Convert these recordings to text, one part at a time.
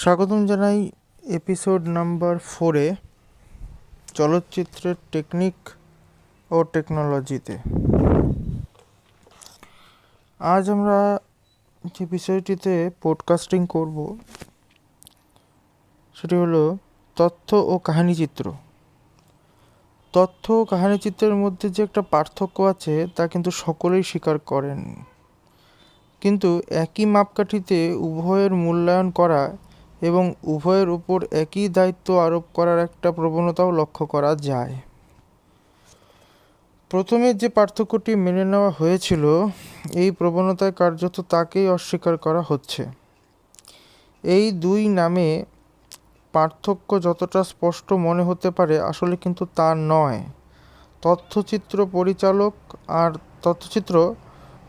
স্বাগতম জানাই episode number 4-এ চলচ্চিত্রের টেকনিক ও টেকনোলজিতে। আজ আমরা যে বিষয়টিতে পডকাস্টিং করব সেটি হলো তথ্য ও কাহিনীচিত্র। তথ্য ও কাহিনীচিত্রের মধ্যে যে একটা পার্থক্য আছে তা কিন্তু সকলেই স্বীকার করেন, কিন্তু একই মাপকাঠিতে উভয়ের মূল্যায়ন করা এবং উভয়ের উপর একই দায়িত্ব আরোপ করার একটা প্রবণতাও লক্ষ্য করা যায়। প্রথমে যে পার্থক্যটি মেনে নেওয়া হয়েছিল, এই প্রবণতায় কার্যত তাকেই অস্বীকার করা হচ্ছে। এই দুই নামে পার্থক্য যতটা স্পষ্ট মনে হতে পারে, আসলে কিন্তু তা নয়। তথ্যচিত্র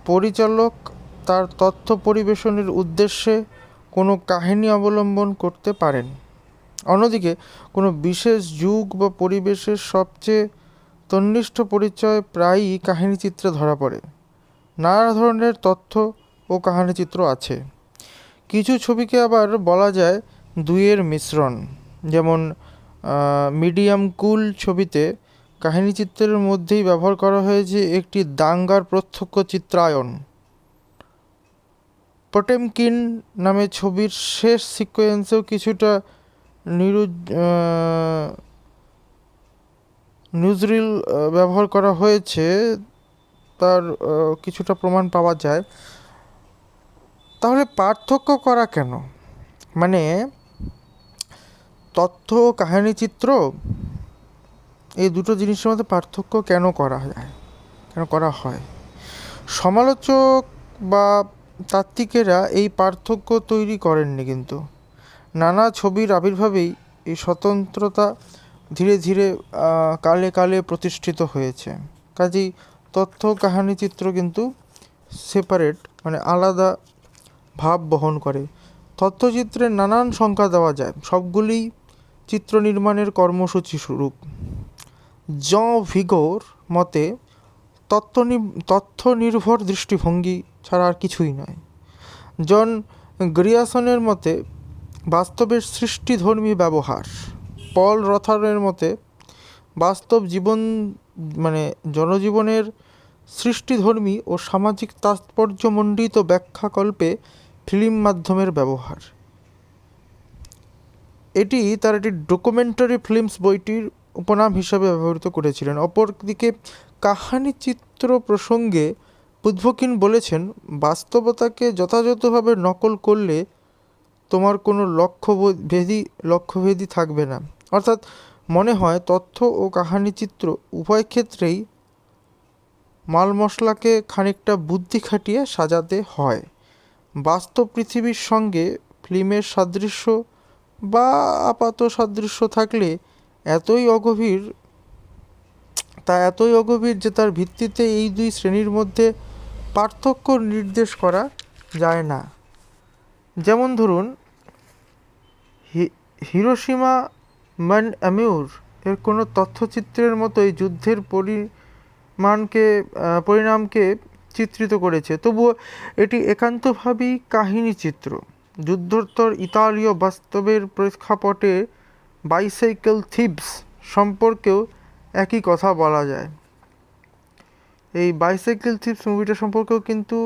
পরিচালক তার তথ্য পরিবেশনের উদ্দেশ্যে কোনো কাহিনী অবলম্বন করতে পারেন। অন্যদিকে কোনো বিশেষ যুগ বা পরিবেশের সবচেয়ে তন্নিষ্ঠ পরিচয় প্রায়ই কাহিনীচিত্রে ধরা পড়ে। নানা ধরনের তথ্য ও কাহিনীচিত্র আছে। কিছু ছবিকে আবার বলা যায় দুইয়ের মিশ্রণ, যেমন মিডিয়াম কুল ছবিতে কাহিনীচিত্রের মধ্যেই ব্যবহার করা হয়েছে একটি দাঙ্গার প্রত্যক্ষ চিত্রায়ন। পটেমকিন নামে ছবির শেষ সিকোয়েন্সেও কিছুটা নিউজরিল ব্যবহার করা হয়েছে, তার কিছুটা প্রমাণ পাওয়া যায়। তাহলে পার্থক্য করা কেন? মানে তথ্য ও কাহিনীচিত্র, এই দুটো জিনিসের মধ্যে পার্থক্য কেন করা হয়? সমালোচক বা তাত্ত্বিকেরা এই পার্থক্য তৈরি করেননি, কিন্তু নানা ছবির আবির্ভাবেই এই স্বতন্ত্রতা ধীরে ধীরে কালে কালে প্রতিষ্ঠিত হয়েছে। কাজেই তথ্য কাহিনীচিত্র কিন্তু সেপারেট, মানে আলাদা ভাব বহন করে। তথ্যচিত্রের নানান সংখ্যা দেওয়া যায়, সবগুলিই চিত্র নির্মাণের কর্মসূচি স্বরূপ। জন ভিগোর মতে তথ্য নির্ভর দৃষ্টিভঙ্গি ছাড়া আর কিছুই নয়। জন গ্রিয়াসনের মতে বাস্তবের সৃষ্টিধর্মী ব্যবহার। পল রথারের মতে বাস্তব জীবন, মানে জনজীবনের সৃষ্টিধর্মী ও সামাজিক তাৎপর্যমণ্ডিত ব্যাখ্যাকল্পে ফিল্ম মাধ্যমের ব্যবহার। এটি তার একটি ডকুমেন্টারি ফিল্মস বইটির উপনাম হিসাবে ব্যবহৃত করেছিলেন। অপরদিকে কাহিনীচিত্র প্রসঙ্গে পুদভকিন বলেছেন, বাস্তবতাকে যথাযথভাবে নকল করলে তোমার কোনো লক্ষ্যভেদী থাকবে না। অর্থাৎ মনে হয় তথ্য ও কাহিনীচিত্র উভয় ক্ষেত্রেই মাল মশলাকে খানিকটা বুদ্ধি খাটিয়ে সাজাতে হয়। বাস্তব পৃথিবীর সঙ্গে ফিল্মের সাদৃশ্য বা আপাত সাদৃশ্য থাকলে এতই অগভীর যে তার ভিত্তিতে এই দুই শ্রেণীর মধ্যে পার্থক্য নির্দেশ করা যায় না। যেমন ধরুন, হিরোশিমা মান অ্যামিউর এর কোনো তথ্যচিত্রের মতোই যুদ্ধের পরিণামকে চিত্রিত করেছে, তবুও এটি একান্তভাবেই কাহিনীচিত্র। যুদ্ধোত্তর ইতালীয় বাস্তবের প্রেক্ষাপটে বাইসাইকেল থিভস সম্পর্কেও একই কথা বলা যায়। এই বাইসাইকেল থিভস মুভিটা সম্পর্কেও কিন্তু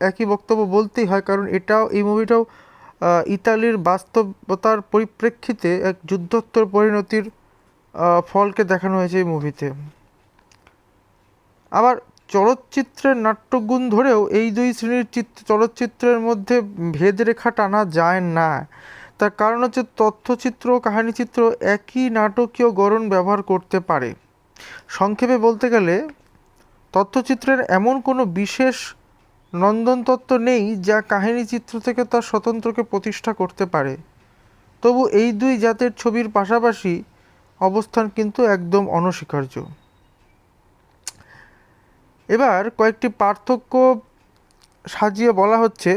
একই বক্তব্য বলতেই হয়, কারণ এই মুভিটাও ইতালির বাস্তবতার পরিপ্রেক্ষিতে এক যুদ্ধোত্তর পরিণতির ফলকে দেখানো হয়েছে এই মুভিতে। আবার চলচ্চিত্রের নাট্যগুণ ধরেও এই দুই শ্রেণীর চলচ্চিত্রের মধ্যে ভেদরেখা টানা যায় না। তার কারণ হচ্ছে তথ্যচিত্র ও কাহিনীচিত্র একই নাটকীয় গড়ন ব্যবহার করতে পারে। সংক্ষেপে বলতে গেলে তথ্যচিত্রের এমন কোনো বিশেষ নন্দনতত্ত্ব নেই যা কাহিনীচিত্র থেকে তার স্বতন্ত্রকে প্রতিষ্ঠা করতে পারে। তবু এই দুই জাতের ছবির পাশাপাশি অবস্থান কিন্তু একদম অনস্বীকার্য। এবার কয়েকটি পার্থক্য সাজিয়ে বলা হচ্ছে।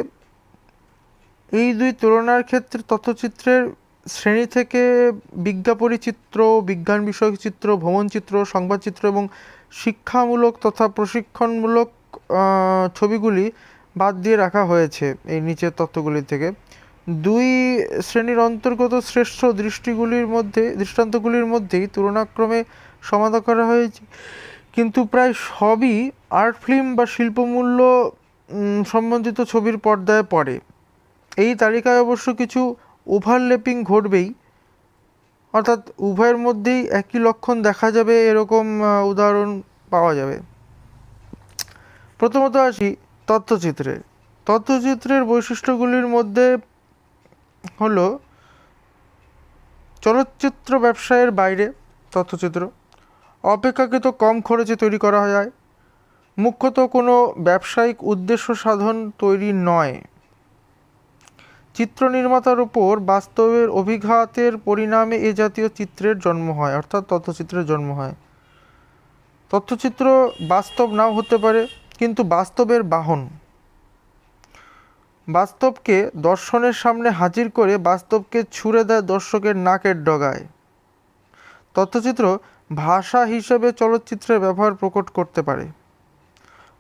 এই দুই তুলনার ক্ষেত্রে তথ্যচিত্রের শ্রেণী থেকে বিজ্ঞাপনী চিত্র, বিজ্ঞান বিষয়ক চিত্র, ভ্রমণচিত্র, সংবাদচিত্র এবং শিক্ষামূলক তথা প্রশিক্ষণমূলক ছবিগুলি বাদ দিয়ে রাখা হয়েছে এই নিচের তথ্যগুলি থেকে। দুই শ্রেণীর অন্তর্গত শ্রেষ্ঠ দৃষ্টান্তগুলির মধ্যেই তুলনাক্রমে সমাধা করা হয়েছে, কিন্তু প্রায় সবই আর্ট ফিল্ম বা শিল্পমূল্য সম্বন্ধিত ছবির পর্দায় পড়ে। এই তালিকায় অবশ্য কিছু ওভারল্যাপিং ঘটবেই, অর্থাৎ উভয়ের মধ্যেই একই লক্ষণ দেখা যাবে, এরকম উদাহরণ পাওয়া যাবে। প্রথমত আসি তথ্যচিত্রে। তথ্যচিত্রের বৈশিষ্ট্যগুলির মধ্যে হলো চলচ্চিত্র ব্যবসায়ের বাইরে তথ্যচিত্র অপেক্ষাকৃত কম খরচে তৈরি করা যায়, মুখ্যত কোনো ব্যবসায়িক উদ্দেশ্য সাধন তৈরি নয়। চিত্র নির্মাতার উপর বাস্তবের অভিঘাতের পরিণামে এ জাতীয় চিত্রের জন্ম হয়, অর্থাৎ তথ্যচিত্রের জন্ম হয়। তথ্যচিত্র বাস্তব নাও হতে পারে, কিন্তু বাস্তবের বাহন। বাস্তবকে দর্শনের সামনে হাজির করে বাস্তবকে ছুঁড়ে দেয় দর্শকের নাকের ডগায়। তথ্যচিত্র ভাষা হিসেবে চলচ্চিত্রের ব্যবহার প্রকট করতে পারে।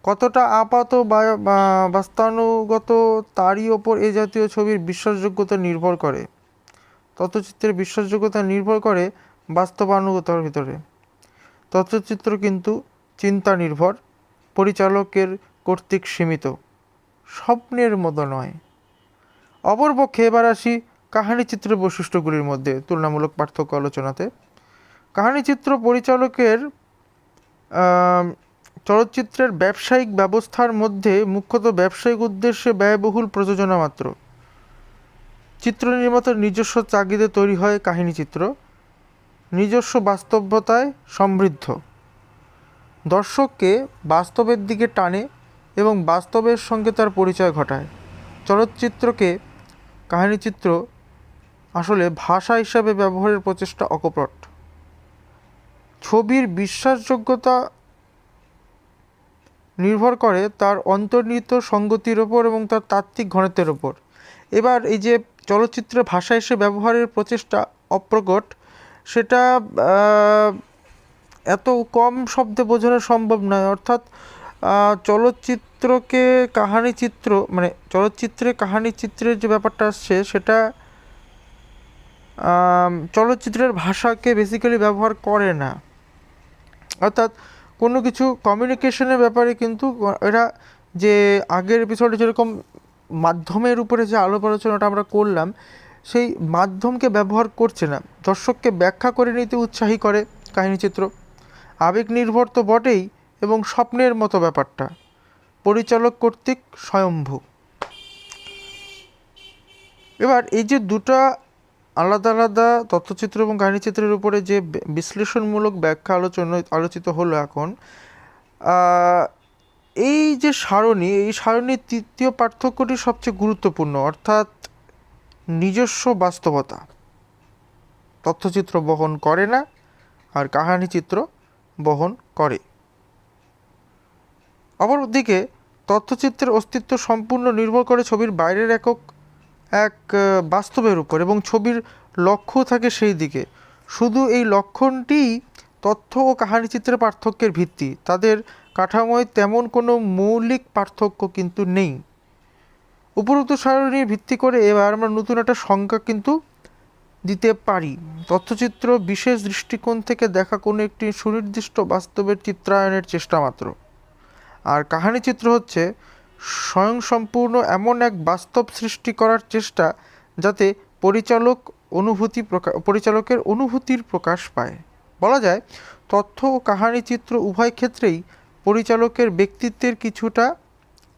কতটা আপাত বা বাস্তানুগত তারই ওপর এ জাতীয় ছবির বিশ্বাসযোগ্যতা নির্ভর করে। তথ্যচিত্রের বিশ্বাসযোগ্যতা নির্ভর করে বাস্তবানুগতার ভিতরে। তথ্যচিত্র কিন্তু চিন্তা নির্ভর, পরিচালকের কর্তৃক সীমিত, স্বপ্নের মতো নয়। অপরপক্ষে এবার আসি কাহিনীচিত্রের বৈশিষ্ট্যগুলির মধ্যে তুলনামূলক পার্থক্য আলোচনাতে। কাহিনীচিত্র পরিচালকের চলচ্চিত্রের ব্যবসায়িক ব্যবস্থার মধ্যে মুখ্যত ব্যবসায়িক উদ্দেশ্যে ব্যয়বহুল প্রযোজনা মাত্র। চিত্র নির্মাতার নিজস্ব তাগিদে তৈরি হয় কাহিনীচিত্র, নিজস্ব বাস্তবতায় সমৃদ্ধ, দর্শককে বাস্তবের দিকে টানে এবং বাস্তবের সঙ্গে তার পরিচয় ঘটায়। চলচ্চিত্রকে কাহিনীচিত্র আসলে ভাষা হিসাবে ব্যবহারের প্রচেষ্টা অকপট। ছবির বিশ্বাসযোগ্যতা নির্ভর করে তার অন্তর্নিহিত সঙ্গতির ওপর এবং তার তাত্ত্বিক ঘনত্বের ওপর। এবার এই যে চলচ্চিত্রের ভাষা হিসেবে ব্যবহারের প্রচেষ্টা অপ্রকট, সেটা এত কম শব্দে বোঝানো সম্ভব নয়। অর্থাৎ চলচ্চিত্রকে কাহিনীচিত্র মানে চলচ্চিত্রে কাহিনীচিত্রের যে ব্যাপারটা আসছে সেটা চলচ্চিত্রের ভাষাকে বেসিক্যালি ব্যবহার করে না। অর্থাৎ কোনো কিছু কমিউনিকেশনের ব্যাপারে কিন্তু এরা যে আগের এপিসোডে যেরকম মাধ্যমের উপরে যে আলোপ আলোচনাটা আমরা করলাম, সেই মাধ্যমকে ব্যবহার করছে না, দর্শককে ব্যাখ্যা করে নিতে উৎসাহী করে কাহিনীচিত্র। আবেগ নির্ভর তো বটেই, এবং স্বপ্নের মতো ব্যাপারটা পরিচালক কর্তৃক স্বয়ম্ভু। এবার এই যে দুটা আলাদা আলাদা তথ্যচিত্র এবং কাহিনীচিত্রের উপরে যে বিশ্লেষণমূলক ব্যাখ্যা আলোচিত হলো এখন, এই যে সারণী, এই সারণীর তৃতীয় পার্থক্যটি সবচেয়ে গুরুত্বপূর্ণ, অর্থাৎ নিজস্ব বাস্তবতা। তথ্যচিত্র বহন করে না, আর কাহিনীচিত্র বহন করে। অপরদিকে তথ্যচিত্রের অস্তিত্ব সম্পূর্ণ নির্ভর করে ছবির বাইরের এক বাস্তবের উপর, এবং ছবির লক্ষ্য থাকে সেই দিকে। শুধু এই লক্ষণটিই তথ্য ও কাহিনীচিত্রের পার্থক্যের ভিত্তি। তাদের কাঠামোয় তেমন কোনো মৌলিক পার্থক্য কিন্তু নেই। উপরোক্ত সারণীর ভিত্তি করে এবার আমরা নতুন একটা সংজ্ঞা কিন্তু দিতে পারি। তথ্যচিত্র বিশেষ দৃষ্টিকোণ থেকে দেখা কোনো একটি সুনির্দিষ্ট বাস্তবের চিত্রায়নের চেষ্টা মাত্র, আর কাহিনীচিত্র হচ্ছে স্বয়ংসম্পূর্ণ এমন এক বাস্তব সৃষ্টি করার চেষ্টা যাতে পরিচালকের অনুভূতির প্রকাশ পায়। বলা যায় তথ্য ও কাহিনীচিত্র উভয় ক্ষেত্রেই পরিচালকের ব্যক্তিত্বের কিছুটা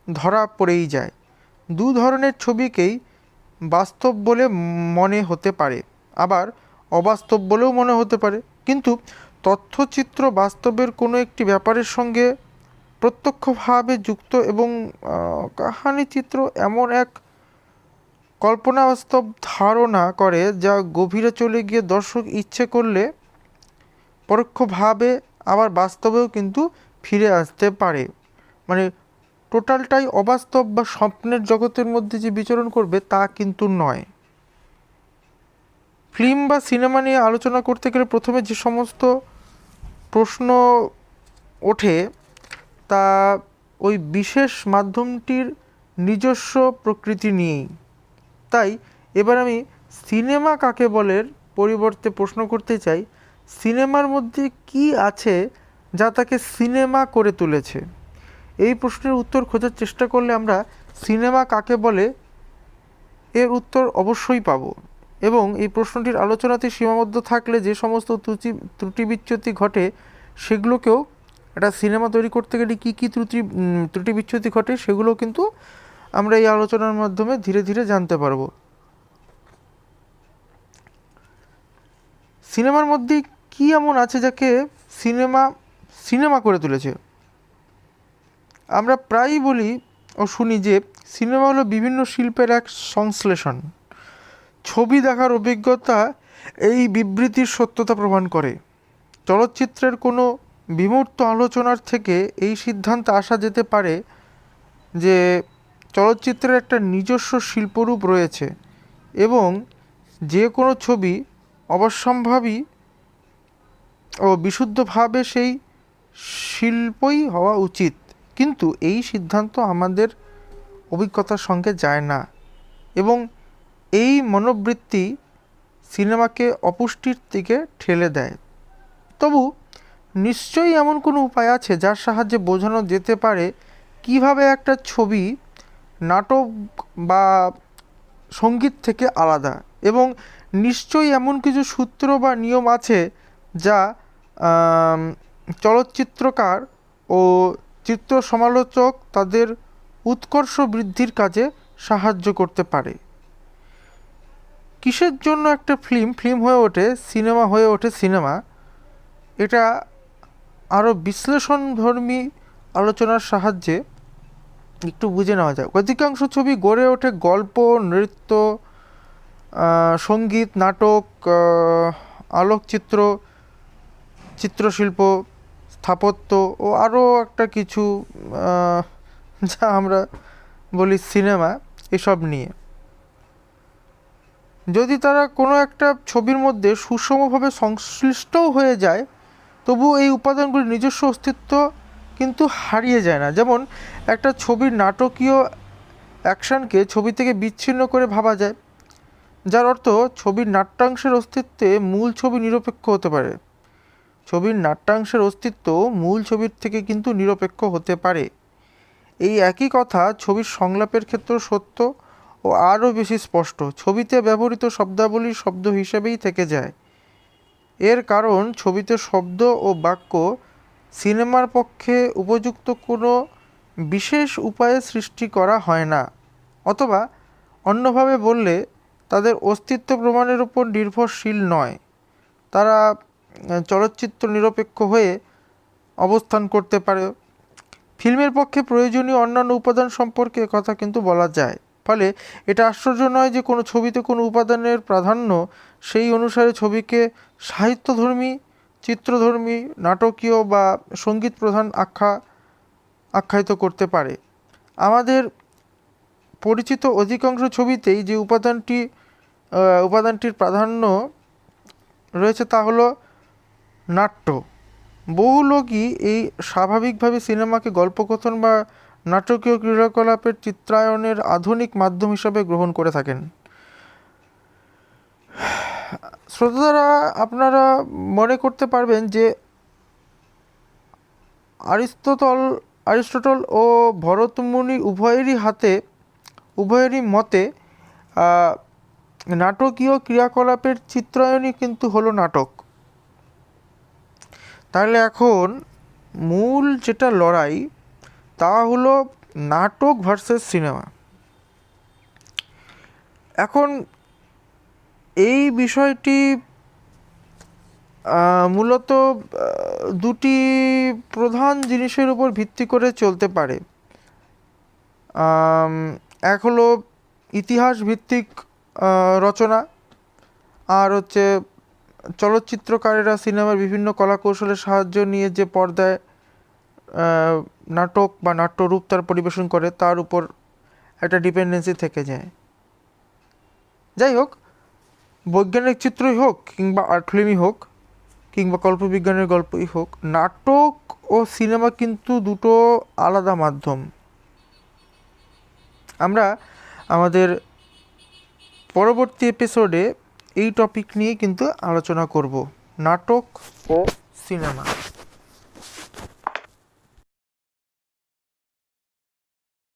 ধরা পড়েই যায়। দু ধরনের ছবিকেই বাস্তব বলে মনে হতে পারে, আবার অবাস্তব বলেও মনে হতে পারে, কিন্তু তথ্যচিত্র বাস্তবের কোনো একটি ব্যাপারের সঙ্গে প্রত্যক্ষভাবে যুক্ত, এবং কাহিনীচিত্র এমন এক কল্পনা বাস্তব ধারণা করে যা গভীরে চলে গিয়ে দর্শক ইচ্ছে করলে পরোক্ষভাবে আবার বাস্তবেও কিন্তু ফিরে আসতে পারে। মানে টোটালটাই অবাস্তব বা স্বপ্নের জগতের মধ্যে যে বিচরণ করবে তা কিন্তু নয়। ফিল্ম বা সিনেমা নিয়ে আলোচনা করতে গেলে প্রথমে যে সমস্ত প্রশ্ন ওঠে তা ওই বিশেষ মাধ্যমটির নিজস্ব প্রকৃতি নিয়েই। তাই এবার আমি সিনেমা কাকে বলের পরিবর্তে প্রশ্ন করতে চাই, সিনেমার মধ্যে কি আছে যা তাকে সিনেমা করে তুলেছে? এই প্রশ্নের উত্তর খোঁজার চেষ্টা করলে আমরা সিনেমা কাকে বলে এর উত্তর অবশ্যই পাব। এবং এই প্রশ্নটির আলোচনাতে সীমাবদ্ধ থাকলে যে সমস্ত ত্রুটি বিচ্যুতি ঘটে সেগুলোকেও, একটা সিনেমা তৈরি করতে গেলে কী কী ত্রুটি বিচ্যুতি ঘটে সেগুলো কিন্তু আমরা এই আলোচনার মাধ্যমে ধীরে ধীরে জানতে পারব। সিনেমার মধ্যে কি এমন আছে যাকে সিনেমা করে তুলেছে? আমরা প্রায়ই বলি ও শুনি যে সিনেমা হলো বিভিন্ন শিল্পের এক সংশ্লেষণ। ছবি দেখার অভিজ্ঞতা এই বিবৃতির সত্যতা প্রমাণ করে। চলচ্চিত্রের কোনো বিমূর্ত আলোচনার থেকে এই সিদ্ধান্তে আসা যেতে পারে যে চলচ্চিত্রের একটা নিজস্ব শিল্পরূপ রয়েছে এবং যে কোনো ছবি অবশ্যম্ভাবী ও বিশুদ্ধভাবে সেই শিল্পই হওয়া উচিত। কিন্তু এই সিদ্ধান্ত আমাদের অভিজ্ঞতার সঙ্গে যায় না এবং এই মনোবৃত্তি সিনেমাকে অপুষ্টির দিকে ঠেলে দেয়। তবু নিশ্চয়ই এমন কোনো উপায় আছে যার সাহায্যে বোঝানো যেতে পারে কিভাবে একটা ছবি নাটক বা সঙ্গীত থেকে আলাদা, এবং নিশ্চয়ই এমন কিছু সূত্র বা নিয়ম আছে যা চলচ্চিত্রকার ও চিত্র সমালোচক তাদের উৎকর্ষ বৃদ্ধির কাজে সাহায্য করতে পারে। কিসের জন্য একটা ফিল্ম হয়ে ওঠে সিনেমা, এটা আরও বিশ্লেষণধর্মী আলোচনার সাহায্যে একটু বুঝে নেওয়া যায়। অধিকাংশ ছবি গড়ে ওঠে গল্প, নৃত্য, সঙ্গীত, নাটক, আলোকচিত্র, চিত্রশিল্প, স্থাপত্য ও আরও একটা কিছু যা আমরা বলি সিনেমা, এসব নিয়ে। যদি তারা কোনো একটা ছবির মধ্যে সুষমভাবে সংশ্লিষ্টও হয়ে যায় তবু এই উপাদানগুলির নিজস্ব অস্তিত্ব কিন্তু হারিয়ে যায় না। যেমন একটা ছবির নাটকীয় অ্যাকশনকে ছবি থেকে বিচ্ছিন্ন করে ভাবা যায়, যার অর্থ ছবির নাট্যাংশের অস্তিত্বে মূল ছবি নিরপেক্ষ হতে পারে। ছবির নাট্যাংশের অস্তিত্ব মূল ছবির থেকে কিন্তু নিরপেক্ষ হতে পারে। এই একই কথা ছবির সংলাপের ক্ষেত্রেও সত্য ও আরও বেশি স্পষ্ট। ছবিতে ব্যবহৃত শব্দাবলী শব্দ হিসেবেই থেকে যায়। এর কারণ ছবিতে শব্দ ও বাক্য সিনেমার পক্ষে উপযুক্ত কোনো বিশেষ উপায়ে সৃষ্টি করা হয় না, অথবা অন্যভাবে বললে তাদের অস্তিত্ব প্রমাণের উপর নির্ভরশীল নয়। তারা চলচ্চিত্র নিরপেক্ষ হয়ে অবস্থান করতে পারে। ফিল্মের পক্ষে প্রয়োজনীয় অন্যান্য উপাদান সম্পর্কে কথা কিন্তু বলা যায়। ফলে এটা আশ্চর্য নয় যে কোনো ছবিতে কোনো উপাদানের প্রাধান্য সেই অনুসারে ছবিকে সাহিত্যধর্মী, চিত্রধর্মী, নাটকীয় বা সঙ্গীত প্রধান আখ্যায়িত করতে পারে। আমাদের পরিচিত অধিকাংশ ছবিতেই যে উপাদানটির প্রাধান্য রয়েছে তা হলো নাট্য। বহু লোকই এই স্বাভাবিকভাবে সিনেমাকে গল্পকথন বা নাটকীয় ক্রিয়াকলাপের চিত্রায়নের আধুনিক মাধ্যম হিসাবে গ্রহণ করে থাকেন। শ্রোতারা আপনারা মনে করতে পারবেন যে অ্যারিস্টটল ও ভরতমুনি উভয়েরই মতে নাটকীয় ক্রিয়াকলাপের চিত্রায়নই কিন্তু হলো নাটক। তাহলে এখন মূল যেটা লড়াই তা হলো নাটক ভার্সেস সিনেমা। এখন এই বিষয়টি মূলত দুটি প্রধান জিনিসের উপর ভিত্তি করে চলতে পারে। এক হলো ইতিহাস ভিত্তিক রচনা, আর হচ্ছে চলচ্চিত্রকারেরা সিনেমার বিভিন্ন কলাকৌশলের সাহায্য নিয়ে যে পর্দায় নাটক বা নাট্যরূপ তার পরিবেশন করে তার উপর একটা ডিপেন্ডেন্সি থেকে যায়। যাই হোক, বৈজ্ঞানিক চিত্রই হোক কিংবা আর্ট ফিল্মই হোক কিংবা কল্পবিজ্ঞানের গল্পই হোক, নাটক ও সিনেমা কিন্তু দুটো আলাদা মাধ্যম। আমরা আমাদের পরবর্তী এপিসোডে এই টপিক নিয়ে কিন্তু আলোচনা করব, নাটক ও সিনেমা।